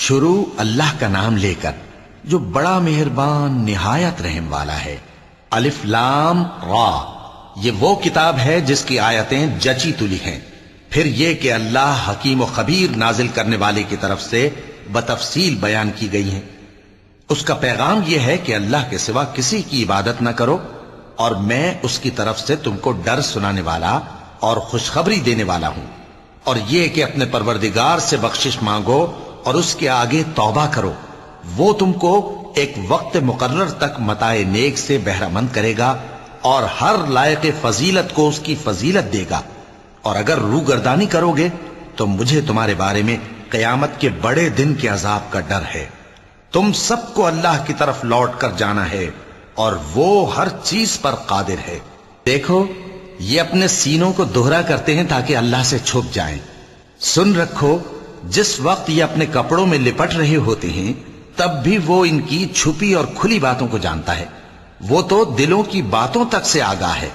شروع اللہ کا نام لے کر جو بڑا مہربان نہایت رحم والا ہے۔ الف لام را، یہ وہ کتاب ہے جس کی آیتیں جچی تلی ہیں۔ پھر یہ کہ اللہ حکیم و خبیر نازل کرنے والے کی طرف سے بتفصیل بیان کی گئی ہیں۔ اس کا پیغام یہ ہے کہ اللہ کے سوا کسی کی عبادت نہ کرو، اور میں اس کی طرف سے تم کو ڈر سنانے والا اور خوشخبری دینے والا ہوں، اور یہ کہ اپنے پروردگار سے بخشش مانگو اور اس کے آگے توبہ کرو، وہ تم کو ایک وقت مقرر تک متاع نیک سے بہرہ مند کرے گا اور ہر لائق فضیلت کو اس کی فضیلت دے گا، اور اگر روگردانی کرو گے تو مجھے تمہارے بارے میں قیامت کے بڑے دن کے عذاب کا ڈر ہے۔ تم سب کو اللہ کی طرف لوٹ کر جانا ہے اور وہ ہر چیز پر قادر ہے۔ دیکھو یہ اپنے سینوں کو دوہرا کرتے ہیں تاکہ اللہ سے چھپ جائیں۔ سن رکھو جس وقت یہ اپنے کپڑوں میں لپٹ رہے ہوتے ہیں تب بھی وہ ان کی چھپی اور کھلی باتوں کو جانتا ہے، وہ تو دلوں کی باتوں تک سے آگاہ ہے۔